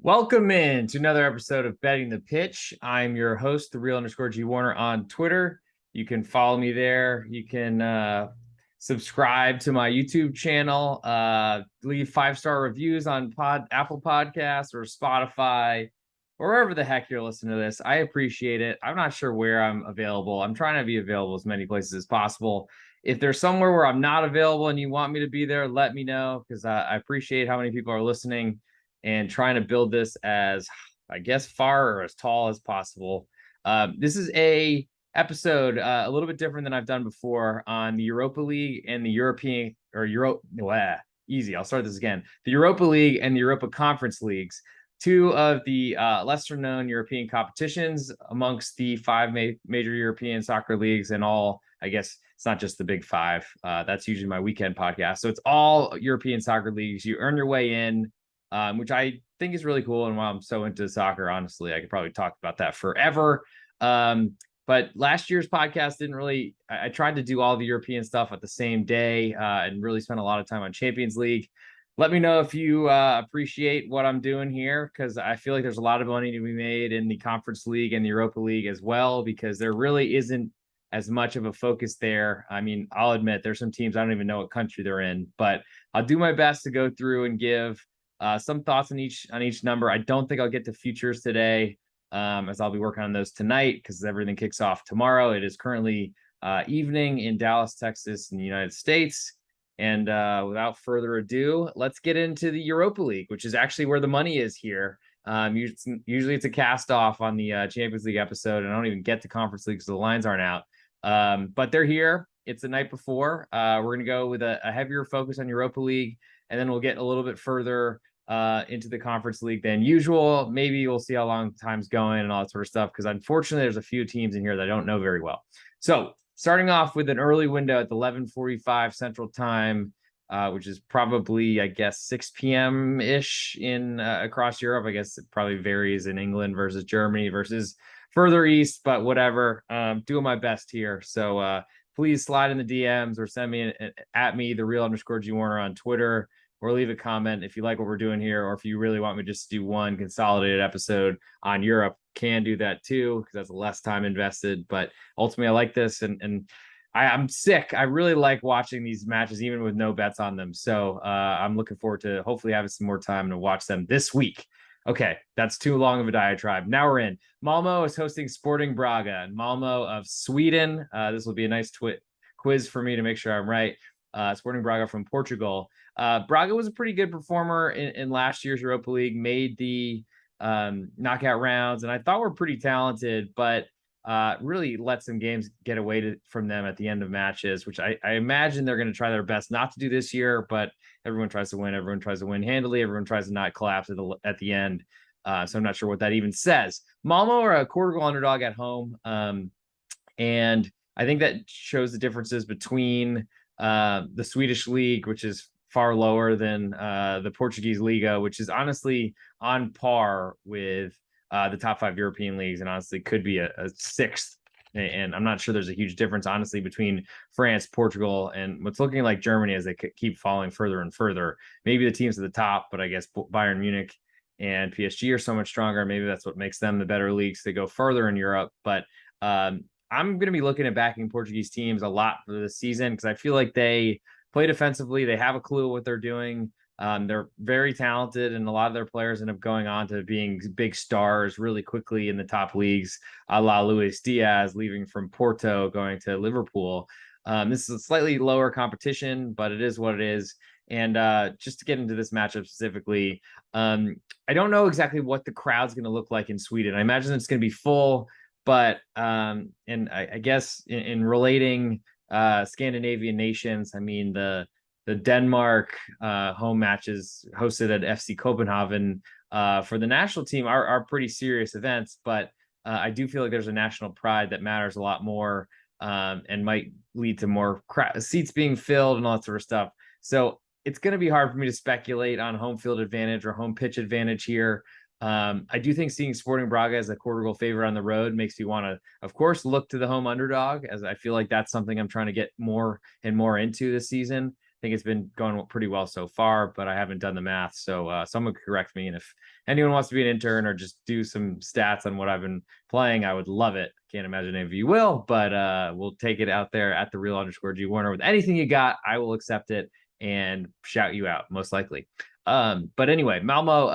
Welcome in to another episode of Betting the Pitch. I'm your host, the real _ G Warner on Twitter. You can follow me there. You can subscribe to my YouTube channel. Leave 5-star reviews on Apple Podcasts or Spotify, or wherever the heck you're listening to this. I appreciate it. I'm not sure where I'm available. I'm trying to be available as many places as possible. If there's somewhere where I'm not available and you want me to be there, let me know, because I appreciate how many people are listening and trying to build this as, I guess, far or as tall as possible. This is a episode a little bit different than I've done before on the Europa League and the European easy. I'll start this again. The Europa League and the Europa Conference Leagues, two of the lesser known European competitions amongst the five major European soccer leagues, and all, I guess it's not just the big five. That's usually my weekend podcast. So it's all European soccer leagues. You earn your way in, which I think is really cool. And while I'm so into soccer, honestly, I could probably talk about that forever. But last year's podcast didn't really, I tried to do all the European stuff at the same day and really spent a lot of time on Champions League. Let me know if you appreciate what I'm doing here, because I feel like there's a lot of money to be made in the Conference League and the Europa League as well, because there really isn't as much of a focus there. I mean, I'll admit there's some teams I don't even know what country they're in, but I'll do my best to go through and give some thoughts on each number. I don't think I'll get to futures today, as I'll be working on those tonight because everything kicks off tomorrow. It is currently evening in Dallas, Texas, in the United States. And without further ado, let's get into the Europa League, which is actually where the money is here. Usually it's a cast off on the Champions League episode, and I don't even get to Conference League because the lines aren't out. But they're here. It's the night before. We're going to go with a heavier focus on Europa League, and then we'll get a little bit further into the Conference League than usual. Maybe we'll see how long time's going and all that sort of stuff, because unfortunately there's a few teams in here that I don't know very well. So starting off with an early window at 11:45 Central Time, which is probably, I guess, 6 p.m. ish in across Europe. I guess it probably varies in England versus Germany versus further east, but whatever. Doing my best here. So please slide in the DMs or send me at me, the real _ G Warner on Twitter, or leave a comment if you like what we're doing here, or if you really want me to just do one consolidated episode on Europe, can do that too, because that's less time invested. But ultimately, I like this, and I'm sick. I really like watching these matches, even with no bets on them. So I'm looking forward to hopefully having some more time to watch them this week. Okay, that's too long of a diatribe. Now we're in. Malmo is hosting Sporting Braga, and Malmo of Sweden. This will be a nice quiz for me to make sure I'm right. Sporting Braga from Portugal. Braga was a pretty good performer in last year's Europa League, made the knockout rounds, and I thought were pretty talented, but really let some games get away from them at the end of matches, which I imagine they're going to try their best not to do this year, but everyone tries to win. Everyone tries to win handily. Everyone tries to not collapse at the end. So I'm not sure what that even says. Malmo are a quarter goal underdog at home. And I think that shows the differences between the Swedish league, which is far lower than the Portuguese Liga, which is honestly on par with the top 5 European leagues, and honestly could be a sixth. And I'm not sure there's a huge difference, honestly, between France, Portugal, and what's looking like Germany as they keep falling further and further. Maybe the teams at the top, but I guess Bayern Munich and PSG are so much stronger. Maybe that's what makes them the better leagues to go further in Europe. But I'm going to be looking at backing Portuguese teams a lot for this season, because I feel like they play defensively. They have a clue what they're doing. They're very talented, and a lot of their players end up going on to being big stars really quickly in the top leagues, a la Luis Diaz leaving from Porto, going to Liverpool. This is a slightly lower competition, but it is what it is. And just to get into this matchup specifically, I don't know exactly what the crowd's going to look like in Sweden. I imagine it's going to be full, but and I guess in relating Scandinavian nations, I mean the Denmark home matches hosted at FC Copenhagen for the national team are pretty serious events, but I do feel like there's a national pride that matters a lot more, and might lead to more seats being filled and all that sort of stuff. So it's going to be hard for me to speculate on home field advantage or home pitch advantage here. I do think seeing Sporting Braga as a quarter goal favorite on the road makes me want to, of course, look to the home underdog, as I feel like that's something I'm trying to get more and more into this season. think it's been going pretty well so far, but I haven't done the math. So someone could correct me. And if anyone wants to be an intern or just do some stats on what I've been playing, I would love it. Can't imagine any of you will, but we'll take it out there at the real_G Warner with anything you got. I will accept it and shout you out, most likely. But anyway, Malmo,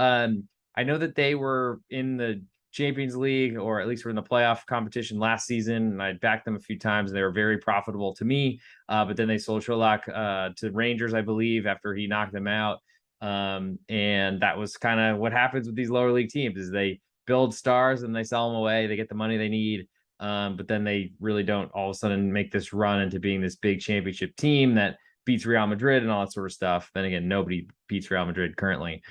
I know that they were in the Champions League, or at least were in the playoff competition last season, and I backed them a few times, and they were very profitable to me. But then they sold Sherlock to Rangers, I believe, after he knocked them out. And that was kind of what happens with these lower league teams: is they build stars and they sell them away, they get the money they need, but then they really don't all of a sudden make this run into being this big championship team that beats Real Madrid and all that sort of stuff. Then again, nobody beats Real Madrid currently.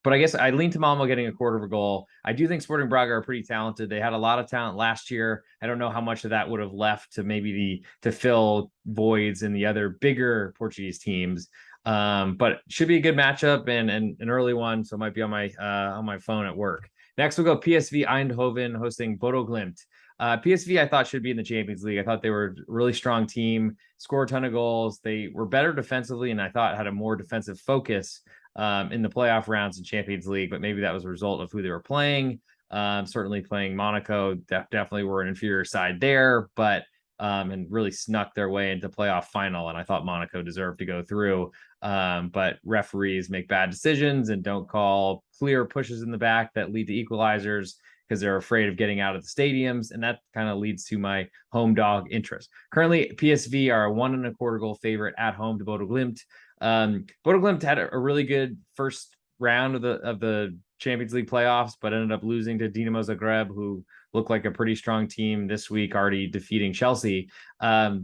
But I guess I lean to Malmo getting a quarter of a goal. I do think Sporting Braga are pretty talented. They had a lot of talent last year. I don't know how much of that would have left to maybe to fill voids in the other bigger Portuguese teams. But should be a good matchup and an early one. So it might be on my phone at work. Next, we'll go PSV Eindhoven hosting Bodo Glimt. PSV, I thought, should be in the Champions League. I thought they were a really strong team, scored a ton of goals. They were better defensively, and I thought had a more defensive focus in the playoff rounds in Champions League, but maybe that was a result of who they were playing. Certainly playing Monaco, definitely were an inferior side there, but and really snuck their way into playoff final. And I thought Monaco deserved to go through. But referees make bad decisions and don't call clear pushes in the back that lead to equalizers because they're afraid of getting out of the stadiums. And that kind of leads to my home dog interest. Currently, PSV are a 1.25 goal favorite at home to Bodo Glimt. Bodo Glimt had a really good first round of the Champions League playoffs, but ended up losing to Dinamo Zagreb, who looked like a pretty strong team this week, already defeating Chelsea. But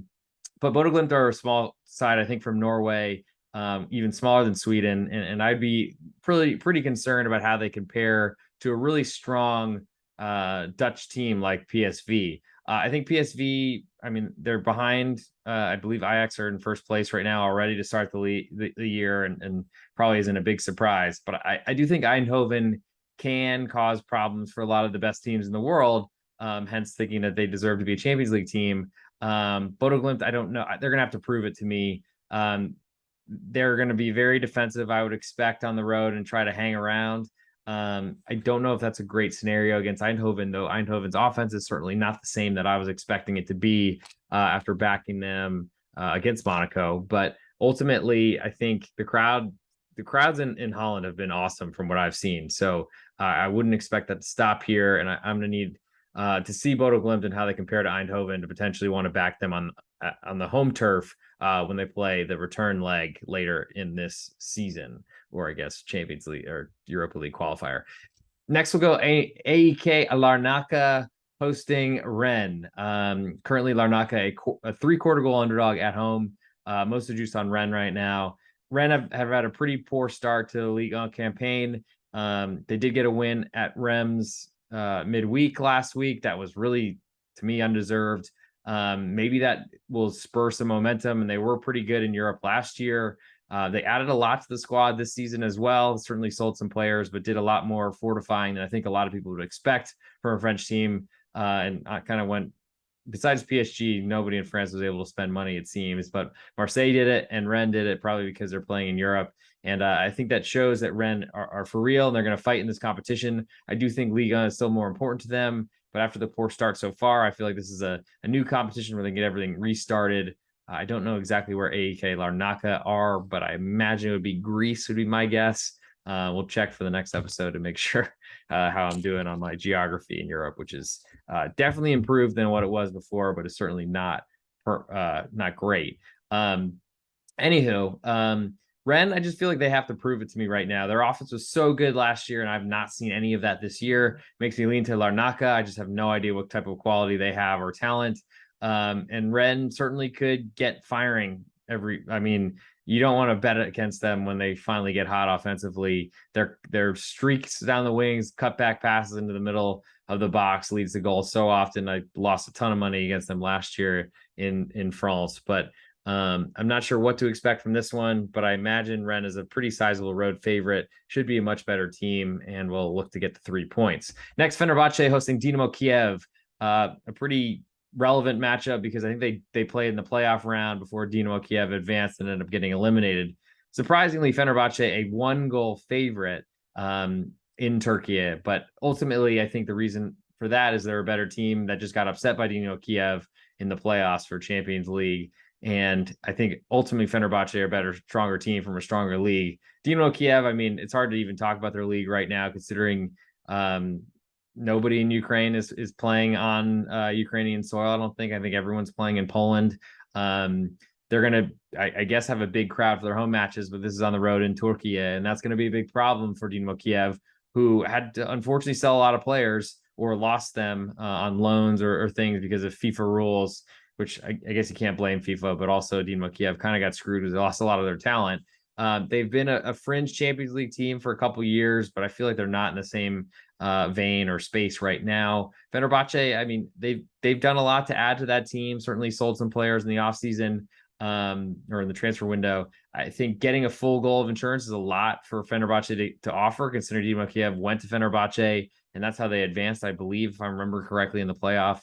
Bodo Glimt are a small side, I think, from Norway, even smaller than Sweden, and I'd be pretty concerned about how they compare to a really strong Dutch team like PSV. I think PSV, I mean, they're behind. I believe Ajax are in first place right now already to start the year, and probably isn't a big surprise. But I do think Eindhoven can cause problems for a lot of the best teams in the world, hence thinking that they deserve to be a Champions League team. Bodo Glimt, I don't know. They're going to have to prove it to me. They're going to be very defensive, I would expect, on the road and try to hang around. I don't know if that's a great scenario against Eindhoven, though Eindhoven's offense is certainly not the same that I was expecting it to be after backing them against Monaco. But ultimately, I think the crowds in Holland have been awesome from what I've seen. So I wouldn't expect that to stop here. And I'm going to need to see Bodo Glimt and how they compare to Eindhoven to potentially want to back them on the home turf when they play the return leg later in this season, or I guess Champions League or Europa League qualifier. Next, we'll go AEK Larnaca hosting Rennes. Currently, Larnaca a 3/4 goal underdog at home. Most of the juice on Rennes right now. Rennes have had a pretty poor start to the Ligue 1 campaign. They did get a win at Reims midweek last week. That was really, to me, undeserved. Maybe that will spur some momentum, and they were pretty good in Europe last year. They added a lot to the squad this season as well. Certainly sold some players, but did a lot more fortifying than I think a lot of people would expect from a French team. And I kind of went, besides PSG, nobody in France was able to spend money, it seems. But Marseille did it, and Rennes did it, probably because they're playing in Europe. And I think that shows that Rennes are for real, and they're going to fight in this competition. I do think Ligue 1 is still more important to them. But after the poor start so far, I feel like this is a new competition where they get everything restarted. I don't know exactly where AEK Larnaca are, but I imagine it would be Greece would be my guess. We'll check for the next episode to make sure how I'm doing on my geography in Europe, which is definitely improved than what it was before, but it's certainly not great. Anywho, Rennes, I just feel like they have to prove it to me right now. Their offense was so good last year, and I've not seen any of that this year. Makes me lean to Larnaca. I just have no idea what type of quality they have or talent. And Rennes certainly could get firing I mean, you don't want to bet against them when they finally get hot offensively. Their streaks down the wings, cutback passes into the middle of the box leads to goals so often. I lost a ton of money against them last year in France, but I'm not sure what to expect from this one, but I imagine Rennes is a pretty sizable road favorite, should be a much better team, and will look to get the 3 points. Next, Fenerbahce hosting Dinamo Kiev, a pretty relevant matchup because I think they played in the playoff round before Dynamo Kiev advanced and ended up getting eliminated. Surprisingly, Fenerbahce a 1-goal favorite in Turkey, but ultimately I think the reason for that is they're a better team that just got upset by Dynamo Kiev in the playoffs for Champions League. And I think ultimately Fenerbahce are a better, stronger team from a stronger league. Dynamo Kiev, I mean, it's hard to even talk about their league right now, considering nobody in Ukraine is playing on Ukrainian soil. I think everyone's playing in Poland. They're going to, I guess, have a big crowd for their home matches, but this is on the road in Turkey, and that's going to be a big problem for Dynamo Kiev, who had to unfortunately sell a lot of players or lost them on loans or things because of FIFA rules, which I guess you can't blame FIFA, but also Dynamo Kiev kind of got screwed because they lost a lot of their talent. They've been a fringe Champions League team for a couple years, but I feel like they're not in the same vein or space right now. Fenerbahce, I mean, they've done a lot to add to that team. Certainly sold some players in the offseason or in the transfer window. I think getting a full goal of insurance is a lot for Fenerbahce to offer, considering Dynamo Kiev went to Fenerbahce, and that's how they advanced, I believe, if I remember correctly, in the playoff.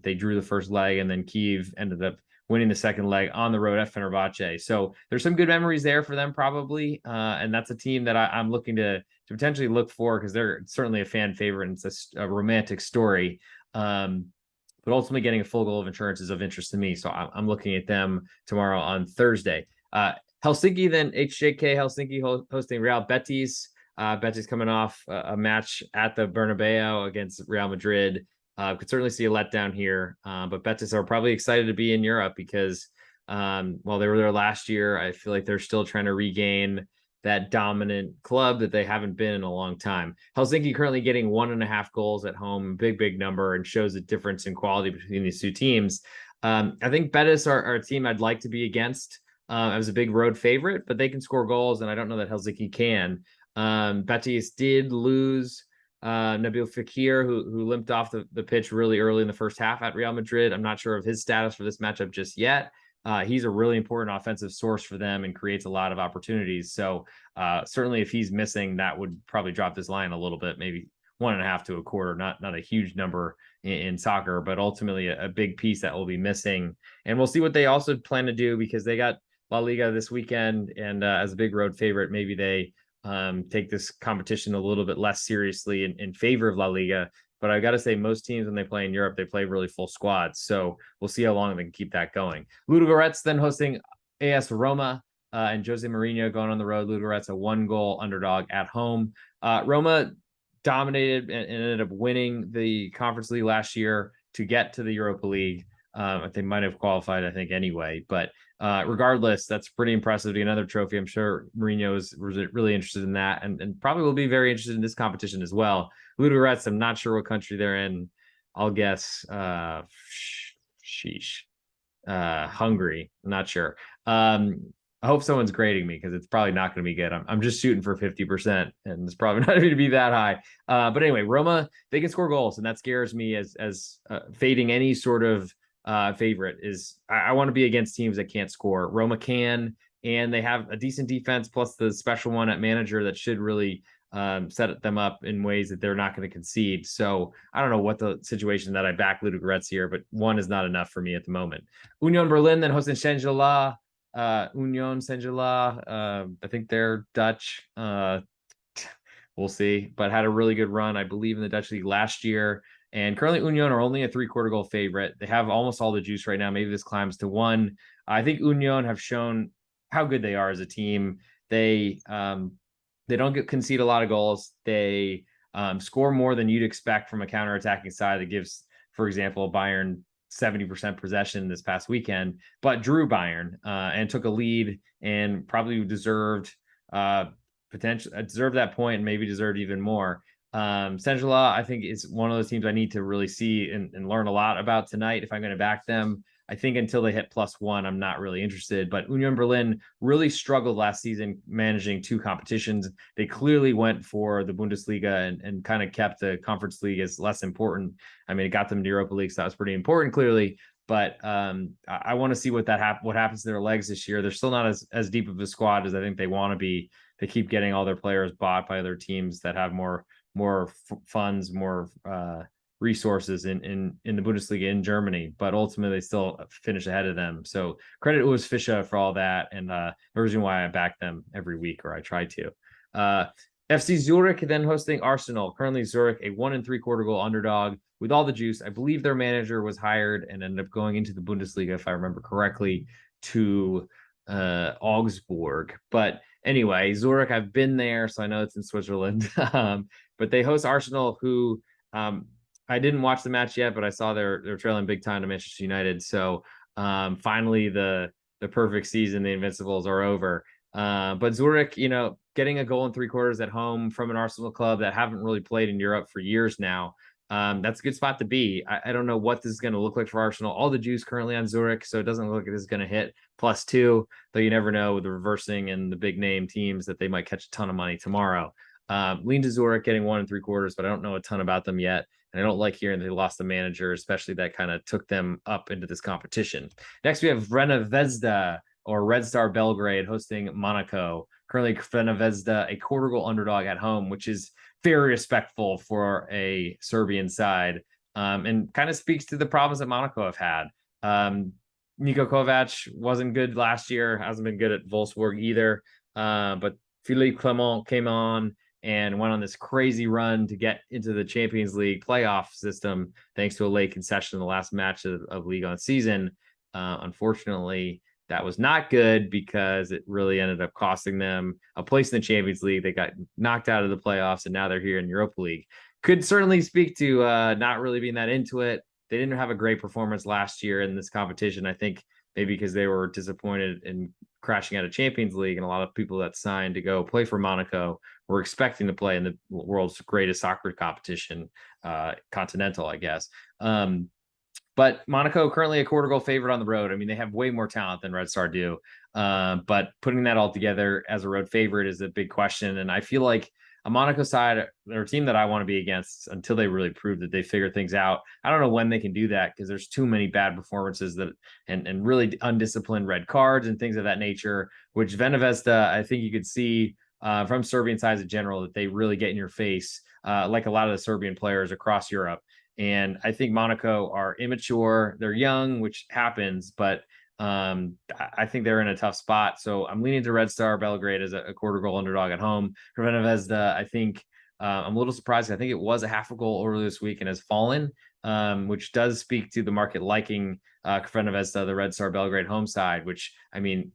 They drew the first leg, and then Kiev ended up winning the second leg on the road at Fenerbahce. So there's some good memories there for them, probably. And that's a team that I'm looking to potentially look for because they're certainly a fan favorite and it's a romantic story. But ultimately getting a full goal of insurance is of interest to me. So I'm looking at them tomorrow on Thursday. Helsinki, then HJK Helsinki hosting Real Betis. Betis coming off a match at the Bernabeu against Real Madrid. Could certainly see a letdown here, but Betis are probably excited to be in Europe because while they were there last year, I feel like they're still trying to regain that dominant club that they haven't been in a long time. Helsinki currently getting 1.5 goals at home, big number, and shows a difference in quality between these two teams. I think Betis are a team I'd like to be against as a big road favorite, but they can score goals, and I don't know that Helsinki can. Betis did lose Nabil Fekir, who limped off the pitch really early in the first half at Real Madrid. I'm not sure of his status for this matchup just yet. He's a really important offensive source for them and creates a lot of opportunities. So certainly if he's missing, that would probably drop this line a little bit, maybe 1.5 to a quarter, not a huge number in soccer, but ultimately a big piece that will be missing. And we'll see what they also plan to do because they got La Liga this weekend, and as a big road favorite, maybe they take this competition a little bit less seriously in favor of La Liga. But I got to say, most teams, when they play in Europe, they play really full squads. So we'll see how long they can keep that going. Ludogorets then hosting AS Roma and Jose Mourinho going on the road. Ludogorets a 1-goal underdog at home. Roma dominated and ended up winning the Conference League last year to get to the Europa League. They might have qualified, I think, anyway. But regardless, that's pretty impressive to get another trophy. I'm sure Mourinho was really interested in that and probably will be very interested in this competition as well. Ludogorets, I'm not sure what country they're in. I'll guess Hungary. I'm not sure. I hope someone's grading me because it's probably not going to be good. I'm just shooting for 50%, and it's probably not going to be that high. But anyway, Roma, they can score goals, and that scares me as fading any sort of favorite. Is I want to be against teams that can't score. Roma can, and they have a decent defense plus the special one at manager that should really set them up in ways that they're not going to concede. So I don't know what the situation that I back Ludogorets here, but one is not enough for me at the moment. Union Berlin then hosting Saint-Gilloise. Union Saint-Gilloise. I think they're Dutch. We'll see, but had a really good run, I believe, in the Dutch league last year. And currently Union are only a 3/4 goal favorite. They have almost all the juice right now. Maybe this climbs to 1. I think Union have shown how good they are as a team. They don't concede a lot of goals. They score more than you'd expect from a counterattacking side that gives, for example, Bayern 70% possession this past weekend, but drew Bayern and took a lead and probably deserved that point and maybe deserved even more. Saint-Gilloise, I think, is one of those teams I need to really see and learn a lot about tonight if I'm going to back them. I think until they hit +1, I'm not really interested. But Union Berlin really struggled last season managing 2 competitions. They clearly went for the Bundesliga and kind of kept the Conference League as less important. I mean, it got them to Europa League, so that was pretty important, clearly. But I want to see what happens to their legs this year. They're still not as deep of a squad as I think they want to be. They keep getting all their players bought by other teams that have more funds, more resources in the Bundesliga in Germany, but ultimately they still finished ahead of them. So credit Urs Fischer for all that, and the reason why I back them every week, or I try to. FC Zurich then hosting Arsenal. Currently Zurich a 1 3/4 goal underdog with all the juice. I believe their manager was hired and ended up going into the Bundesliga, if I remember correctly, to Augsburg. But anyway, Zurich, I've been there, so I know it's in Switzerland. But they host Arsenal, who I didn't watch the match yet, but I saw they're trailing big time to Manchester United. So finally, the perfect season, the Invincibles are over. But Zurich, getting a goal in 3/4 at home from an Arsenal club that haven't really played in Europe for years now. That's a good spot to be. I don't know what this is going to look like for Arsenal. All the juice currently on Zurich, so it doesn't look like this is going to hit +2, though you never know with the reversing and the big name teams that they might catch a ton of money tomorrow. Lean to Zurich getting 1 3/4, but I don't know a ton about them yet. And I don't like hearing they lost the manager, especially that kind of took them up into this competition. Next, we have Crvena Zvezda, or Red Star Belgrade, hosting Monaco. Currently, Crvena Zvezda, a 1/4 goal underdog at home, which is very respectful for a Serbian side, and kind of speaks to the problems that Monaco have had. Niko Kovac wasn't good last year, hasn't been good at Wolfsburg either, but Philippe Clement came on and went on this crazy run to get into the Champions League playoff system thanks to a late concession in the last match of League on season. Unfortunately, that was not good because it really ended up costing them a place in the Champions League. They got knocked out of the playoffs, and now they're here in Europa League. Could certainly speak to not really being that into it. They didn't have a great performance last year in this competition. I think maybe because they were disappointed in crashing out of Champions League, and a lot of people that signed to go play for Monaco were expecting to play in the world's greatest soccer competition, continental, I guess. But Monaco currently a 1/4 goal favorite on the road. I mean, they have way more talent than Red Star do. But putting that all together as a road favorite is a big question. And I feel like a Monaco side, they're a team that I want to be against until they really prove that they figure things out. I don't know when they can do that because there's too many bad performances that and really undisciplined red cards and things of that nature, which Crvena Zvezda, I think you could see from Serbian sides in general, that they really get in your face, like a lot of the Serbian players across Europe. And I think Monaco are immature. They're young, which happens, but I think they're in a tough spot. So I'm leaning to Red Star Belgrade as a 1/4 goal underdog at home. Crvena Zvezda, I think I'm a little surprised. I think it was a 1/2 goal earlier this week and has fallen, which does speak to the market liking Crvena Zvezda, the Red Star Belgrade home side, which, I mean,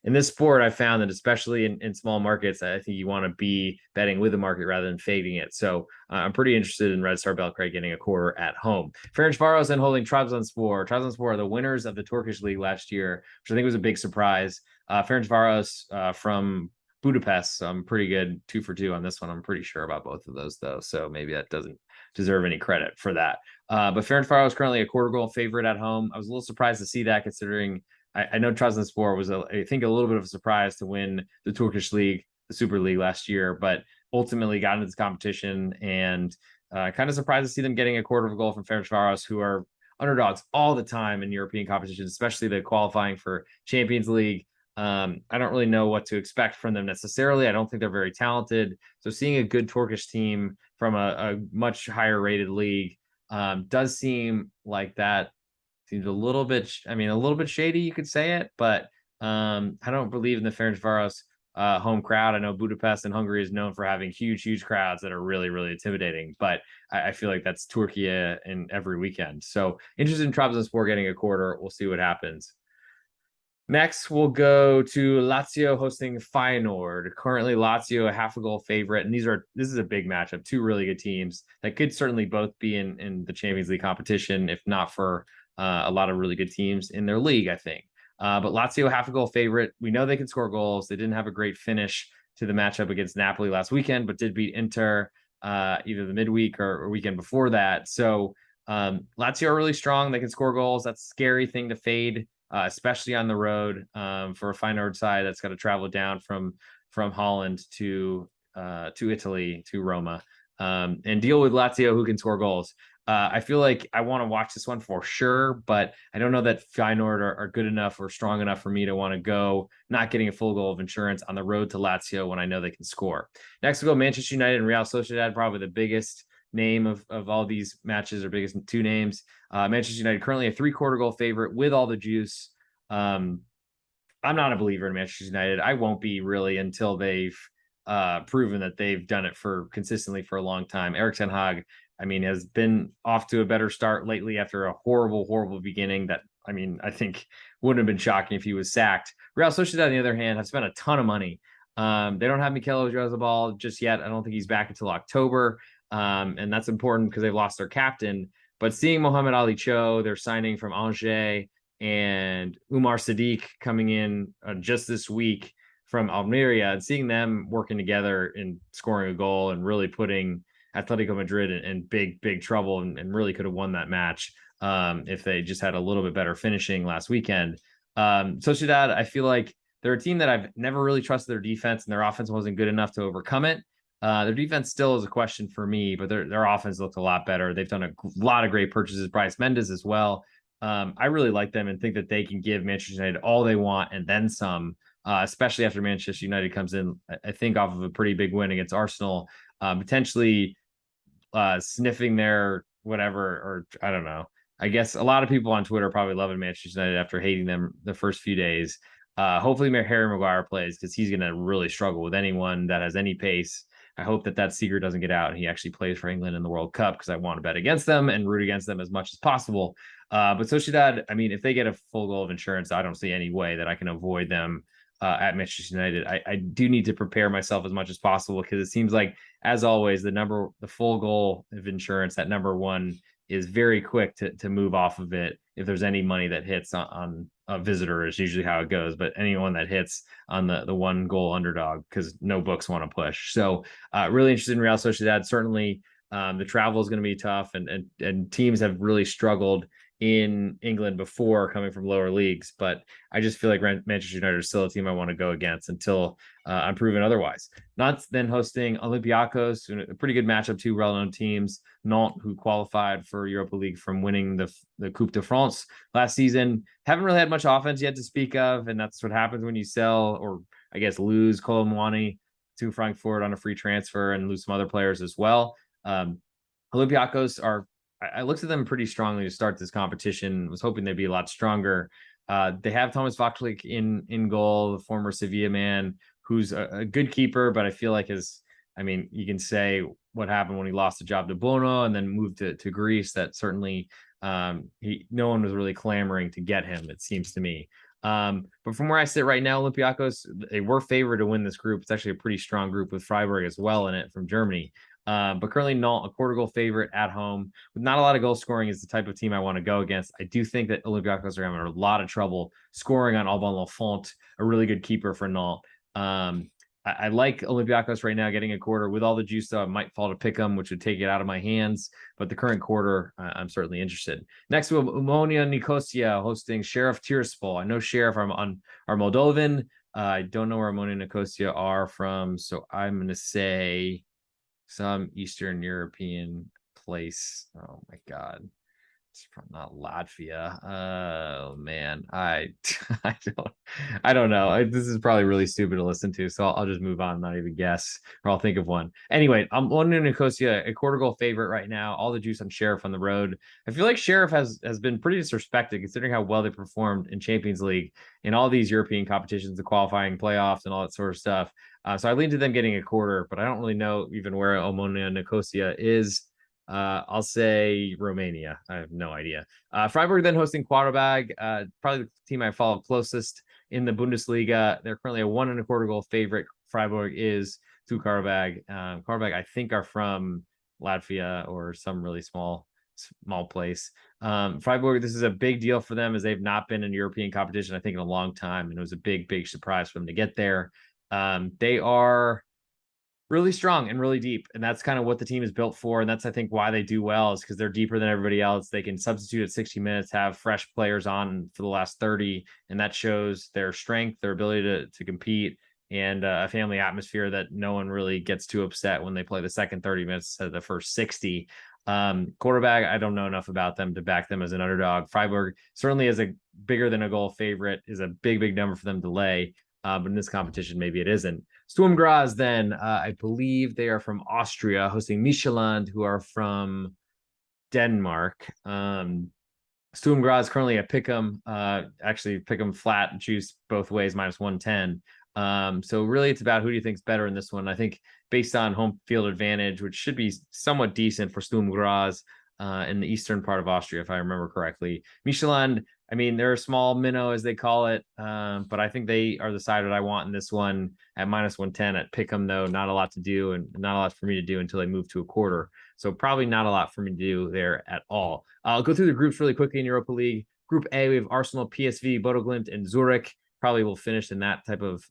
in this sport, I found that especially in small markets, I think you want to be betting with the market rather than fading it. So I'm pretty interested in Red Star Belgrade getting a 1/4 at home. Ferencvaros then holding Trabzonspor. Trabzonspor are the winners of the Turkish league last year, which I think was a big surprise. Ferencvaros from Budapest, so I'm pretty good 2 for 2 on this one. I'm pretty sure about both of those, though, so maybe that doesn't deserve any credit for that. But Ferencvaros is currently a 1/4 goal favorite at home. I was a little surprised to see that, considering I know Trabzonspor was, I think, a little bit of a surprise to win the Turkish league, the Super League last year, but ultimately got into this competition, and kind of surprised to see them getting a 1/4 goal from Ferencvaros, who are underdogs all the time in European competitions, especially the qualifying for Champions League. I don't really know what to expect from them necessarily. I don't think they're very talented. So seeing a good Turkish team from a much higher rated league does seem like that. Seems a little bit, a little bit shady, you could say it, but I don't believe in the Ferencvaros home crowd. I know Budapest in Hungary is known for having huge crowds that are really, really intimidating, but I feel like that's Turkey in every weekend. So interested in Trabzonspor getting a 1/4. We'll see what happens. Next, we'll go to Lazio hosting Feyenoord. Currently, Lazio a 1/2 goal favorite, and this is a big matchup. Two really good teams that could certainly both be in the Champions League competition, if not for a lot of really good teams in their league, I think. But Lazio 1/2 goal favorite. We know they can score goals. They didn't have a great finish to the matchup against Napoli last weekend, but did beat Inter either the midweek or weekend before that. So Lazio are really strong. They can score goals. That's a scary thing to fade, especially on the road, for a Feyenoord side that's got to travel down from Holland to Italy, to Roma, and deal with Lazio, who can score goals. I feel like I want to watch this one for sure, but I don't know that Feyenoord are good enough or strong enough for me to want to go not getting a full goal of insurance on the road to Lazio when I know they can score. Next, we'll go Manchester United and Real Sociedad, probably the biggest name of all these matches, or biggest two names. Manchester United currently a 3/4 goal favorite with all the juice. I'm not a believer in Manchester United. I won't be really until they've proven that they've done it for consistently for a long time. Erik ten Hag, I mean, has been off to a better start lately after a horrible, horrible beginning that, I mean, I think wouldn't have been shocking if he was sacked. Real Sociedad, on the other hand, have spent a ton of money. They don't have Mikel Oyarzabal just yet. I don't think he's back until October. And that's important because they've lost their captain. But seeing Mohamed Ali Cho, they're signing from Angers, and Umar Sadiq coming in just this week from Almeria, and seeing them working together and scoring a goal and really putting Atletico Madrid in big trouble, and really could have won that match if they just had a little bit better finishing last weekend. Sociedad, I feel like they're a team that I've never really trusted their defense, and their offense wasn't good enough to overcome it. Their defense still is a question for me, but their offense looked a lot better. They've done a lot of great purchases. Bryce Mendes as well. I really like them and think that they can give Manchester United all they want and then some, especially after Manchester United comes in, I think, off of a pretty big win against Arsenal, potentially sniffing their whatever, or I don't know. I guess a lot of people on Twitter are probably loving Manchester United after hating them the first few days. Hopefully Harry Maguire plays, because he's going to really struggle with anyone that has any pace. I hope that secret doesn't get out and he actually plays for England in the World Cup, because I want to bet against them and root against them as much as possible. But Sociedad, I mean, if they get a full goal of insurance, I don't see any way that I can avoid them at Manchester United. I do need to prepare myself as much as possible, because it seems like, as always, the full goal of insurance, that number one, is very quick to move off of it. If there's any money that hits on a visitor, is usually how it goes. But anyone that hits on the one goal underdog, because no books want to push. So really interested in Real Sociedad. Certainly the travel is going to be tough, and teams have really struggled in England before, coming from lower leagues. But I just feel like Manchester United is still a team I want to go against until I'm proven otherwise. Nantes then hosting Olympiacos, a pretty good matchup, two well-known teams. Nantes, who qualified for Europa League from winning the Coupe de France last season, haven't really had much offense yet to speak of, and that's what happens when you sell, or I guess lose, Kolo Muani to Frankfurt on a free transfer, and lose some other players as well. Olympiacos are, I looked at them pretty strongly to start this competition. Was hoping they'd be a lot stronger. They have Thomas Vachlik in goal, the former Sevilla man, who's a good keeper, but I feel like you can say what happened when he lost the job to Bono and then moved to Greece. That certainly no one was really clamoring to get him, it seems to me. But from where I sit right now, Olympiacos, they were favored to win this group. It's actually a pretty strong group with Freiburg as well in it from Germany. But currently Nantes, a quarter goal favorite at home with not a lot of goal scoring, is the type of team I want to go against. I do think that Olympiacos are having a lot of trouble scoring on Alban Lafont, a really good keeper for Nantes. I like Olympiacos right now getting a quarter with all the juice, though. I might fall to pick them, which would take it out of my hands. But the current quarter, I'm certainly interested. Next, we have Omonia Nicosia hosting Sheriff Tiraspol. I know Sheriff are Moldovan. I don't know where Omonia Nicosia are from, so I'm going to say some Eastern European place. Oh my God. It's not Latvia. Oh man, I don't know. This is probably really stupid to listen to, so I'll just move on, not even guess, or I'll think of one. Anyway, I'm on Nicosia, a quarter goal favorite right now. All the juice on Sheriff on the road. I feel like Sheriff has been pretty disrespected, considering how well they performed in Champions League in all these European competitions, the qualifying playoffs and all that sort of stuff. So I lean to them getting a quarter, but I don't really know even where Omonia Nicosia is. I'll say Romania. I have no idea. Freiburg then hosting Quarabag, probably the team I follow closest in the Bundesliga. They're currently a 1.25 goal favorite. Freiburg is to Quarabag. Quarabag, I think, are from Latvia or some really small place. Freiburg, this is a big deal for them, as they've not been in European competition, I think, in a long time, and it was a big surprise for them to get there. They are really strong and really deep, and that's kind of what the team is built for, and that's, I think, why they do well, is because they're deeper than everybody else. They can substitute at 60 minutes, have fresh players on for the last 30, and that shows their strength, their ability to compete, and a family atmosphere that no one really gets too upset when they play the second 30 minutes of the first 60. Quarterback, I don't know enough about them to back them as an underdog. Freiburg certainly is a bigger than a goal favorite, is a big number for them to lay. But in this competition, maybe it isn't. Sturm Graz, then, I believe they are from Austria, hosting Michelin, who are from Denmark. Sturm Graz currently at Pick'em, actually Pick'em flat juice both ways, -110. So really it's about who do you think's better in this one. I think based on home field advantage, which should be somewhat decent for Sturm Graz in the eastern part of Austria, if I remember correctly. Michelin, I mean, they're a small minnow as they call it, but I think they are the side that I want in this one at -110 at Pick'em, though. Not a lot to do and not a lot for me to do until they move to a quarter. So probably not a lot for me to do there at all. I'll go through the groups really quickly in Europa League. Group A, we have Arsenal, PSV, Bodo Glimt, and Zurich. Probably will finish in that type of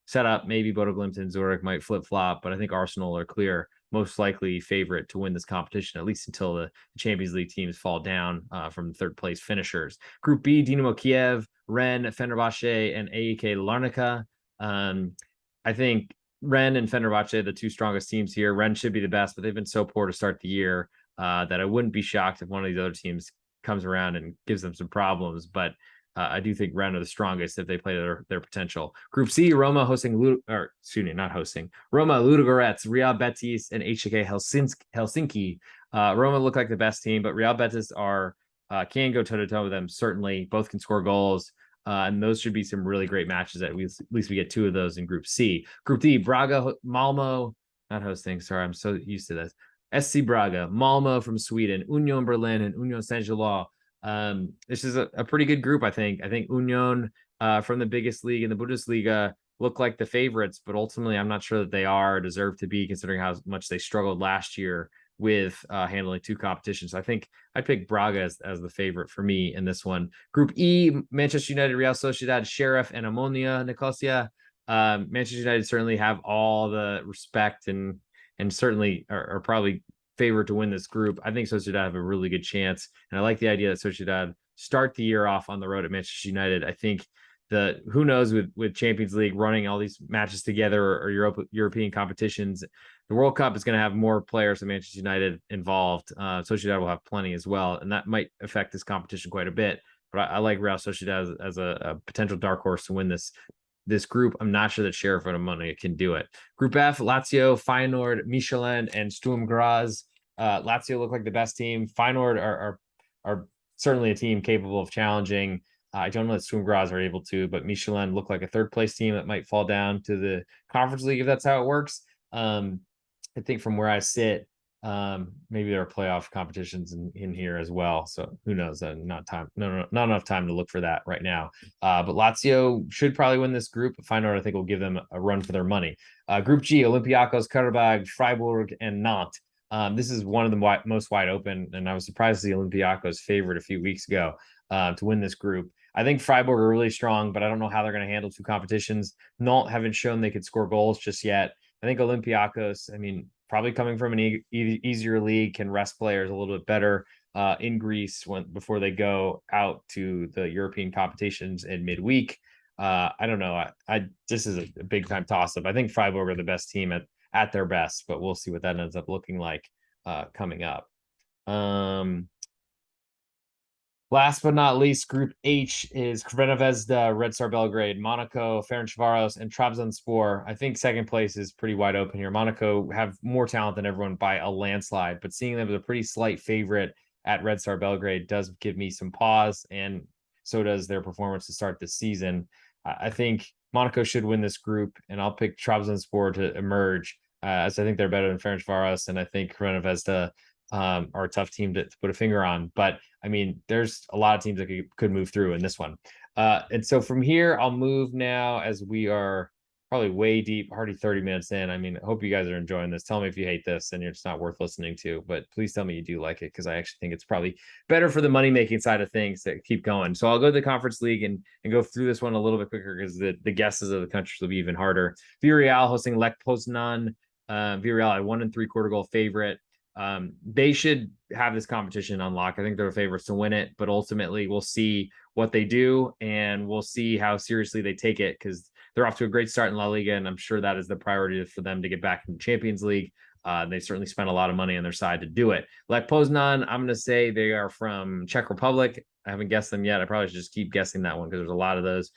setup. Maybe Bodo Glimt and Zurich might flip-flop, but I think Arsenal are clear, most likely favorite to win this competition, at least until the Champions League teams fall down from third place finishers. Group B, Dinamo Kiev, Rennes, Fenerbahce, and AEK Larnaca. I think Rennes and Fenerbahce, the two strongest teams here. Rennes should be the best, but they've been so poor to start the year that I wouldn't be shocked if one of these other teams comes around and gives them some problems. But I do think Rennes are the strongest if they play their potential. Group C, Roma hosting, not hosting. Roma, Ludogorets, Real Betis, and HJK Helsinki. Roma look like the best team, but Real Betis can go toe-to-toe with them, certainly. Both can score goals. And those should be some really great matches. At least we get two of those in Group C. Group D, Braga, Malmo, not hosting. Sorry, I'm so used to this. SC Braga, Malmo from Sweden, Union Berlin, and Union Saint-Gilloise. This is a pretty good group, I think. I think Union from the biggest league in the Bundesliga look like the favorites, but ultimately I'm not sure that they are deserve to be, considering how much they struggled last year with handling two competitions. I think I'd pick Braga as the favorite for me in this one. Group E, Manchester United, Real Sociedad, Sheriff, and Ammonia Nicosia. Manchester United certainly have all the respect and certainly are probably favored to win this group. I think Sociedad have a really good chance, and I like the idea that Sociedad start the year off on the road at Manchester United. I think who knows with Champions League running all these matches together or European competitions, the World Cup is going to have more players than Manchester United involved. Sociedad will have plenty as well, and that might affect this competition quite a bit. But I like Real Sociedad as a potential dark horse to win this group. I'm not sure that Sheriff and Ammonia can do it. Group F, Lazio, Feyenoord, Michelin, and Sturm Graz. Lazio look like the best team. Feyenoord are certainly a team capable of challenging. I don't know that Sturm Graz are able to, but Michelin look like a third place team that might fall down to the Conference League if that's how it works. I think from where I sit, maybe there are playoff competitions in here as well. So who knows? Not enough time to look for that right now. But Lazio should probably win this group. Feyenoord, I think, will give them a run for their money. Group G, Olympiacos, Karabag, Freiburg, and Nantes. This is one of the most wide open, and I was surprised to see Olympiacos favored a few weeks ago to win this group. I think Freiburg are really strong, but I don't know how they're going to handle two competitions. Nantes haven't shown they could score goals just yet. I think Olympiacos, I mean, probably coming from an easier league, can rest players a little bit better in Greece before they go out to the European competitions in midweek. I don't know. This is a big time toss up. I think Freiburg are the best team at their best, but we'll see what that ends up looking like coming up. Last but not least, Group H is Crvena Zvezda, Red Star Belgrade, Monaco, Ferencvaros, and Trabzonspor. I think second place is pretty wide open here. Monaco have more talent than everyone by a landslide, but seeing them as a pretty slight favorite at Red Star Belgrade does give me some pause, and so does their performance to start this season. I think Monaco should win this group, and I'll pick Trabzonspor to emerge, as I think they're better than Ferencvaros, and I think Crvena Zvezda are a tough team to put a finger on. But I mean, there's a lot of teams that could move through in this one. And so from here, I'll move now, as we are probably way deep, already 30 minutes in. I mean, I hope you guys are enjoying this. Tell me if you hate this and it's not worth listening to, but please tell me you do like it, because I actually think it's probably better for the money-making side of things to keep going. So I'll go to the Conference League and go through this one a little bit quicker, because the guesses of the countries will be even harder. Villarreal hosting Lech Poznan. Villarreal, a 1 3/4 goal favorite. They should have this competition on lock. I think they're favorites to win it, but ultimately we'll see what they do, and we'll see how seriously they take it, because they're off to a great start in La Liga, and I'm sure that is the priority for them to get back in the Champions League. They certainly spent a lot of money on their side to do it. Lech Poznan, I'm going to say they are from Czech Republic. I haven't guessed them yet. I probably should just keep guessing that one, because there's a lot of those.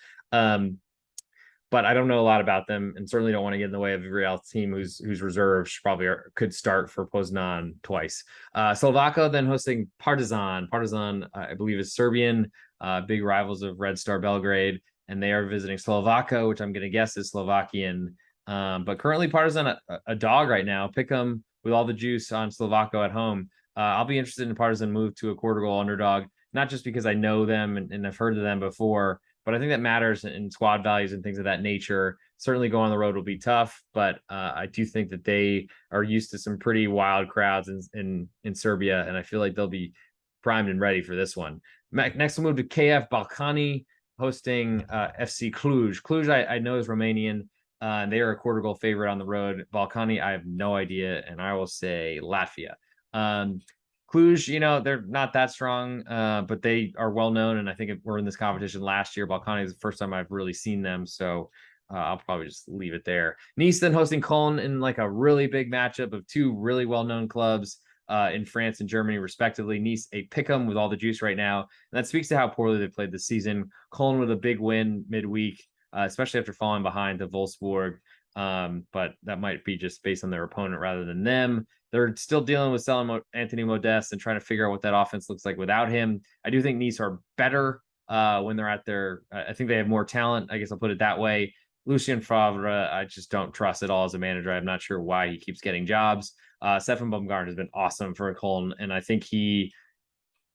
but I don't know a lot about them, and certainly don't want to get in the way of every else team whose reserves probably could start for Poznan twice. Slovako then hosting Partizan. Partizan, I believe, is Serbian, big rivals of Red Star Belgrade, and they are visiting Slovako, which I'm going to guess is Slovakian. But currently Partizan a dog right now. Pick them with all the juice on Slovako at home. I'll be interested in Partizan move to a quarter goal underdog, not just because I know them and I've heard of them before, but I think that matters in squad values and things of that nature. Certainly going on the road will be tough, but I do think that they are used to some pretty wild crowds in Serbia, and I feel like they'll be primed and ready for this one. Next, we'll move to KF Balkani hosting FC Cluj. Cluj, I know, is Romanian. They are a quarter goal favorite on the road. Balkani, I have no idea, and I will say Latvia. Cluj, they're not that strong, but they are well known, and I think we're in this competition last year. Balkani is the first time I've really seen them, so I'll probably just leave it there. Nice then hosting Cologne in like a really big matchup of two really well-known clubs in France and Germany, respectively. Nice a pick'em with all the juice right now, and that speaks to how poorly they played this season. Cologne with a big win midweek, especially after falling behind to Wolfsburg. But that might be just based on their opponent rather than them. They're still dealing with selling Anthony Modeste and trying to figure out what that offense looks like without him. I do think Nice are better when they're at their. I think they have more talent. I guess I'll put it that way. Lucien Favre, I just don't trust at all as a manager. I'm not sure why he keeps getting jobs. Stefan Baumgart has been awesome for Cologne, and I think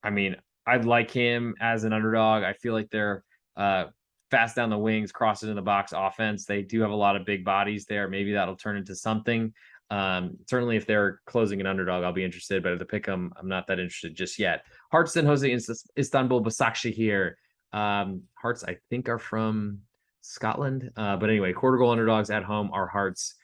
I'd like him as an underdog. I feel like they're fast down the wings, cross it in the box offense. They do have a lot of big bodies there. Maybe that'll turn into something. Certainly if they're closing an underdog, I'll be interested, but at the pick I'm not that interested just yet. Hearts then hosting Istanbul Başakşehir. Hearts, I think, are from Scotland. But anyway, quarter goal underdogs at home are Hearts.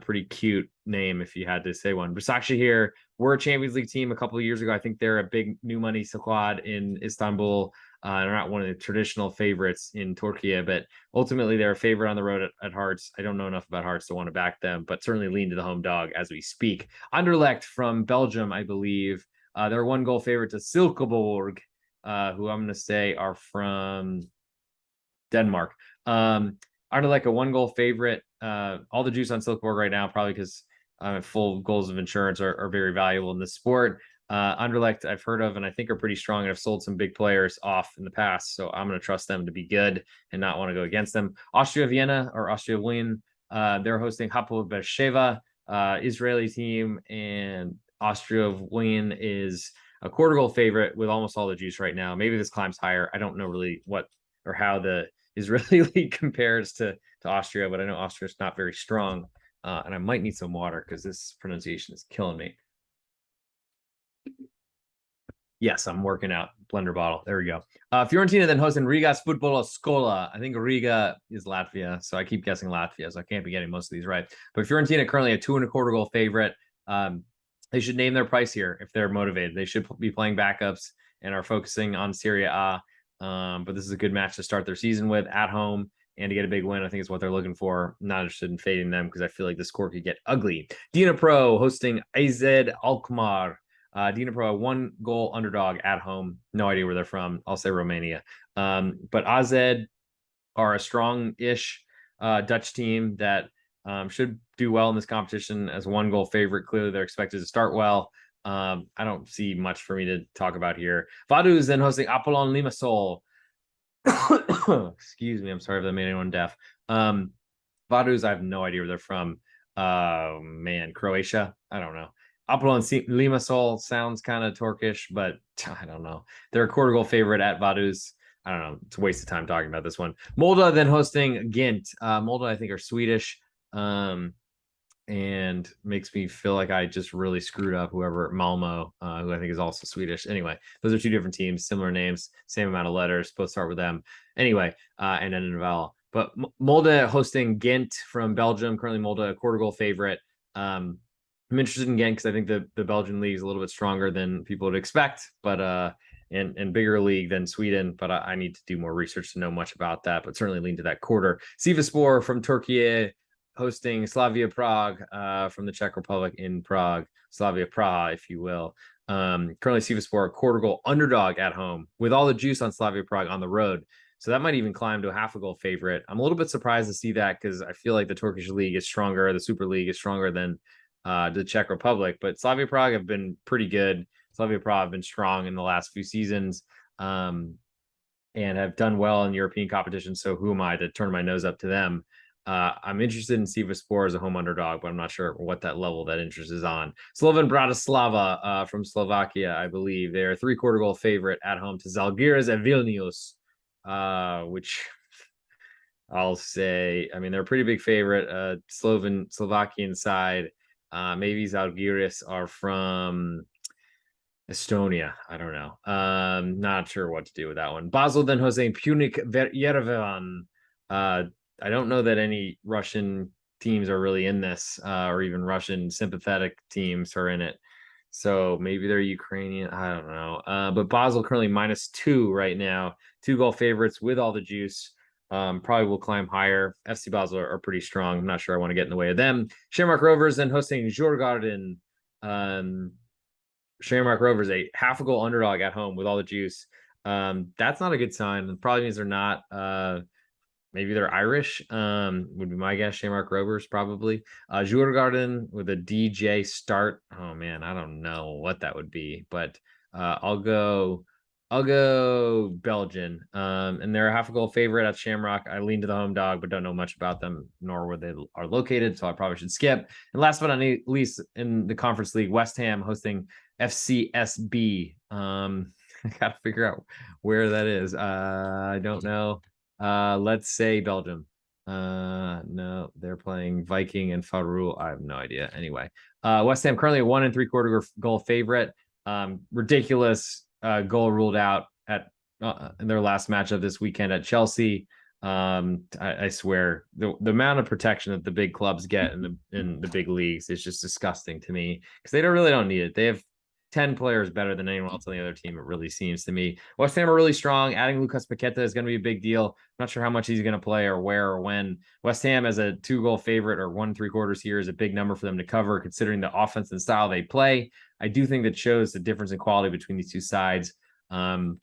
Pretty cute name if you had to say one. Başakşehir were a Champions League team a couple of years ago. I think they're a big new money squad in Istanbul. They're not one of the traditional favorites in Turkey, but ultimately they're a favorite on the road at Hearts. I don't know enough about Hearts to want to back them, but certainly lean to the home dog as we speak. Anderlecht from Belgium, I believe. They're 1-goal favorite to Silkeborg, who I'm going to say are from Denmark. Anderlecht, a 1-goal favorite. All the juice on Silkeborg right now, probably because full goals of insurance are very valuable in this sport. Anderlecht I've heard of and I think are pretty strong and have sold some big players off in the past, so I'm going to trust them to be good and not want to go against them. Austria Vienna or Austria Wien, they're hosting Hapoel Beersheva, Israeli team, and Austria Wien is a quarter goal favorite with almost all the juice right now. Maybe this climbs higher. I don't know really what or how the Israeli league compares to Austria, but I know Austria is not very strong, and I might need some water because this pronunciation is killing me. Yes, I'm working out. Blender bottle. There we go. Fiorentina then hosting Riga's Football Scola. I think Riga is Latvia, so I keep guessing Latvia, so I can't be getting most of these right. But Fiorentina currently a 2.25 goal favorite. They should name their price here if they're motivated. They should be playing backups and are focusing on Serie A. But this is a good match to start their season with at home and to get a big win. I think is what they're looking for. I'm not interested in fading them because I feel like the score could get ugly. Dnipro hosting AZ Alkmaar. Dnipro, 1-goal underdog at home. No idea where they're from. I'll say Romania. But AZ are a strong-ish Dutch team that should do well in this competition as 1-goal favorite. Clearly, they're expected to start well. I don't see much for me to talk about here. Vaduz is then hosting Apollon Limassol. Excuse me. I'm sorry if that made anyone deaf. Vaduz, I have no idea where they're from. Croatia? I don't know. Apollon Limassol sounds kind of Turkish, but I don't know. They're a quarter goal favorite at Vaduz. I don't know. It's a waste of time talking about this one. Molde then hosting Ghent. Molde, I think, are Swedish. And makes me feel like I just really screwed up whoever Malmo, who I think is also Swedish. Anyway, those are two different teams, similar names, same amount of letters, both start with them. Anyway, and then Naval. But Molde hosting Ghent from Belgium, currently Molde a quarter goal favorite. I'm interested in Ghent because I think the Belgian league is a little bit stronger than people would expect, but and bigger league than Sweden. But I need to do more research to know much about that. But certainly lean to that quarter. Sivasspor from Turkey hosting Slavia Prague from the Czech Republic in Prague, Slavia Praha, if you will. Currently Sivasspor a quarter goal underdog at home with all the juice on Slavia Prague on the road. So that might even climb to a half a goal favorite. I'm a little bit surprised to see that because I feel like the Turkish league is stronger. The Super League is stronger than the Czech Republic. But Slavia Prague have been pretty good. Slavia Prague have been strong in the last few seasons and have done well in European competitions. So who am I to turn my nose up to them? I'm interested in Sivaspor as a home underdog, but I'm not sure what that level that interest is on. Slovan Bratislava from Slovakia, I believe. They're a 3/4 goal favorite at home to Zalgiris at Vilnius, which I'll say, I mean, they're a pretty big favorite. Slovakian side. Maybe Zalgiris are from Estonia. I don't know. Not sure what to do with that one. Basel then Jose Punic Yerevan. I don't know that any Russian teams are really in this, or even Russian sympathetic teams are in it. So maybe they're Ukrainian. I don't know. But Basel currently -2 right now. 2-goal favorites with all the juice. Probably will climb higher. FC Basel are pretty strong. I'm not sure I want to get in the way of them. Shamrock Rovers and hosting Djurgården. Shamrock Rovers a half a goal underdog at home with all the juice. That's not a good sign. It probably means they're not. Maybe they're Irish. Would be my guess. Shamrock Rovers probably. Djurgården with a DJ start. Oh man, I don't know what that would be, but I'll go Belgian. And they're a half a goal favorite at Shamrock. I lean to the home dog, but don't know much about them nor where they are located, so I probably should skip. And last but not least, in the Conference League, West Ham hosting FCSB. I gotta figure out where that is. I don't know. Let's say Belgium. No, they're playing Viking and Farul. I have no idea. Anyway, West Ham currently a 1 3/4 goal favorite. Ridiculous goal ruled out at in their last matchup this weekend at Chelsea. I swear the amount of protection that the big clubs get in the big leagues is just disgusting to me because they don't need it. They have 10 players better than anyone else on the other team, it really seems to me. West Ham are really strong. Adding Lucas Paqueta is going to be a big deal. I'm not sure how much he's going to play or where or when. West Ham as a 2-goal favorite or 1 3/4 here is a big number for them to cover, considering the offense and style they play. I do think that shows the difference in quality between these two sides. I'm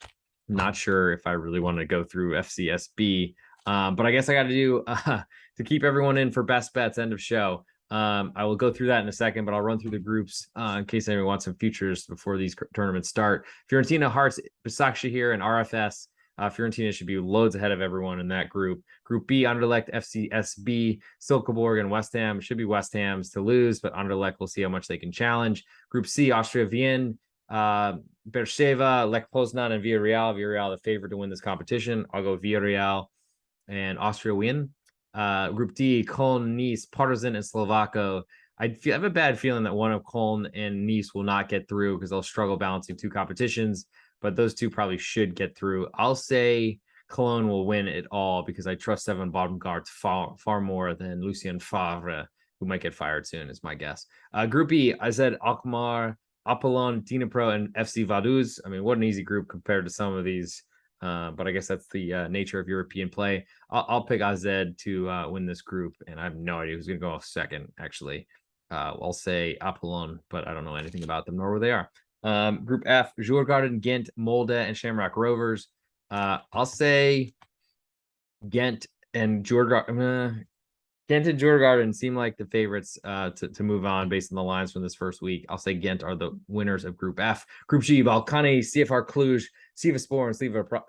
not sure if I really want to go through FCSB, but I guess I got to do to keep everyone in for best bets, end of show. I will go through that in a second, but I'll run through the groups in case anyone wants some futures before these tournaments start. Fiorentina, Hearts, Başakşehir, and RFS. Fiorentina should be loads ahead of everyone in that group. Group B, Anderlecht, FCSB, Silkeborg, and West Ham. Should be West Ham's to lose, but Anderlecht, we'll see how much they can challenge. Group C, Austria Wien, Beersheva, Lech Poznan, and Villarreal. Villarreal, the favorite to win this competition. I'll go Villarreal and Austria Wien. Group D, Köln, Nice, Partizan, and Slovako. I have a bad feeling that one of Köln and Nice will not get through because they'll struggle balancing two competitions, but those two probably should get through. I'll say Cologne will win it all because I trust Steven Baumgart far more than Lucien Favre, who might get fired soon, is my guess. Group E, I said Alkmaar, Apollon, Dnipro, and FC Vaduz. I mean, what an easy group compared to some of these. But I guess that's the nature of European play. I'll pick AZ to win this group, and I have no idea who's going to go off second, actually. I'll say Apollon, but I don't know anything about them, nor where they are. Group F, Djurgården, Ghent, Molde, and Shamrock Rovers. I'll say Ghent and Djurgården. Ghent and Djurgården seem like the favorites to move on based on the lines from this first week. I'll say Ghent are the winners of Group F. Group G, Balkany, CFR Cluj, Sivaspor, and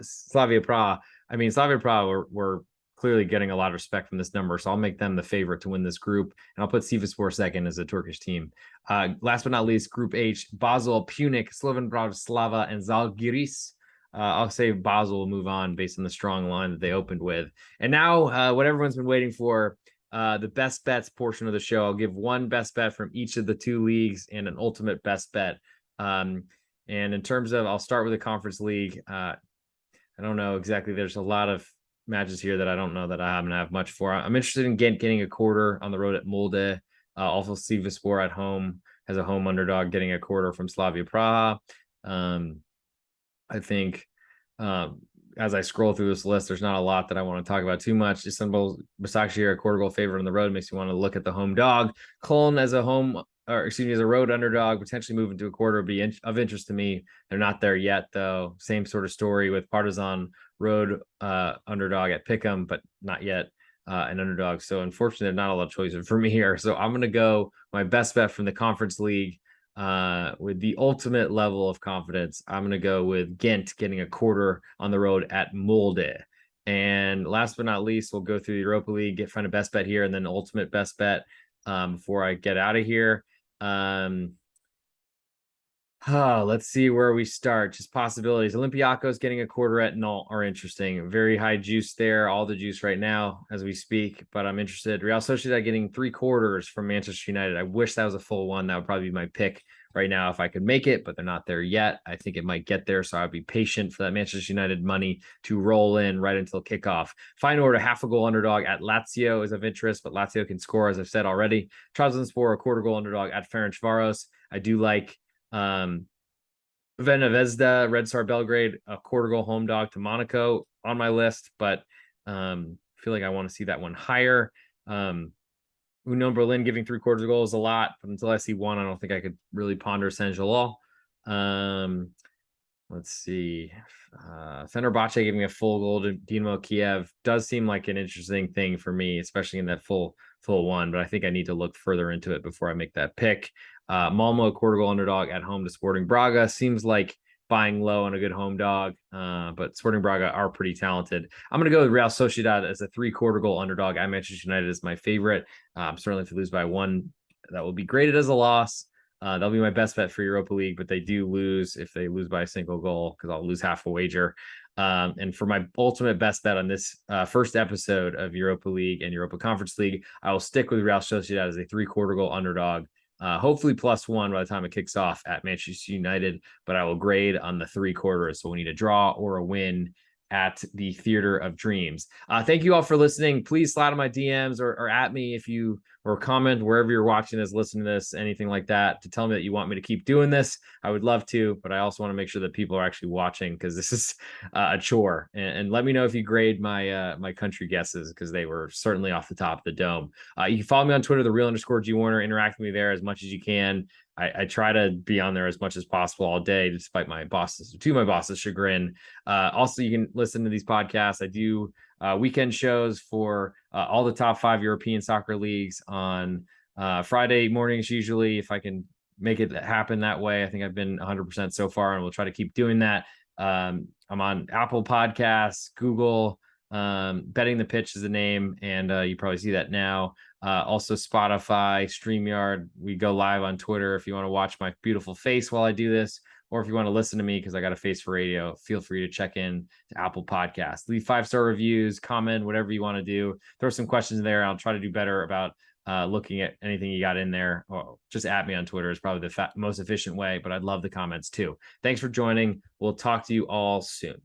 Slavia Prague. I mean, Slavia Prague were clearly getting a lot of respect from this number, so I'll make them the favorite to win this group, and I'll put Sivaspor second as a Turkish team. Last but not least, Group H, Basel, Punic, Slovan Bratislava, and Zalgiris. I'll say Basel will move on based on the strong line that they opened with. And now, what everyone's been waiting for, the best bets portion of the show. I'll give one best bet from each of the two leagues and an ultimate best bet. And in terms of, I'll start with the Conference League. I don't know exactly. There's a lot of matches here that I don't know that I haven't have much for. I'm interested in getting a quarter on the road at Molde. Also, Sivaspor at home as a home underdog, getting a quarter from Slavia Praha. I think as I scroll through this list, there's not a lot that I want to talk about too much. Istanbul, Başakşehir, a quarter goal favorite on the road makes me want to look at the home dog. Köln as a as a road underdog, potentially moving to a quarter would be of interest to me. They're not there yet, though. Same sort of story with Partizan road underdog at Pick'em, but not yet an underdog. So unfortunately, not a lot of choices for me here. So I'm going to go my best bet from the Conference League with the ultimate level of confidence. I'm going to go with Ghent getting a quarter on the road at Molde. And last but not least, we'll go through the Europa League, find a best bet here, and then ultimate best bet before I get out of here. Let's see where we start. Just possibilities. Olympiacos getting a quarter at Nantes are interesting. Very high juice there. All the juice right now as we speak, but I'm interested. Real Sociedad getting 3/4 from Manchester United. I wish that was a full one. That would probably be my pick right now if I could make it, but they're not there yet. I think it might get there, so I'd be patient for that Manchester United money to roll in right until kickoff. Feyenoord, a half a goal underdog at Lazio is of interest, but Lazio can score, as I've said already. Trabzonspor, a quarter goal underdog at Ferencvaros. I do like Vena Zvezda, Red Star Belgrade, a quarter goal home dog to Monaco on my list, but feel like I want to see that one higher. Union Berlin giving 3/4 goals a lot, but until I see one, I don't think I could really ponder Saint-Gilloise. Let's see. Fenerbahce giving a full goal to Dynamo Kiev does seem like an interesting thing for me, especially in that full one, but I think I need to look further into it before I make that pick. Malmo, quarter goal underdog at home to Sporting Braga. Seems like buying low on a good home dog, but Sporting Braga are pretty talented. I'm going to go with Real Sociedad as a 3/4 goal underdog. At Manchester United is my favorite. Certainly if they lose by one, that will be graded as a loss. That'll be my best bet for Europa League, but they do lose if they lose by a single goal because I'll lose half a wager. And for my ultimate best bet on this first episode of Europa League and Europa Conference League, I will stick with Real Sociedad as a 3/4 goal underdog. Hopefully +1 by the time it kicks off at Manchester United, but I will grade on the 3/4. So we need a draw or a win at the Theater of Dreams. Thank you all for listening. Please slide on my DMs or at me if you or comment wherever you're watching this, listening to this, anything like that, to tell me that you want me to keep doing this. I would love to, but I also want to make sure that people are actually watching because this is a chore. And let me know if you grade my my country guesses because they were certainly off the top of the dome. You can follow me on Twitter, _G Warner. Interact with me there as much as you can. I try to be on there as much as possible all day, despite my bosses' chagrin. Also, you can listen to these podcasts. I do weekend shows for all the top 5 European soccer leagues on Friday mornings, usually, if I can make it happen that way. I think I've been 100% so far, and we'll try to keep doing that. I'm on Apple Podcasts, Google, Betting the Pitch is the name, and you probably see that now. Also Spotify, StreamYard. We go live on Twitter if you want to watch my beautiful face while I do this, or if you want to listen to me because I got a face for radio, feel free to check in to Apple Podcasts. Leave 5-star reviews, comment, whatever you want to do. Throw some questions in there. I'll try to do better about looking at anything you got in there. Or just at me on Twitter is probably the most efficient way, but I'd love the comments too. Thanks for joining. We'll talk to you all soon.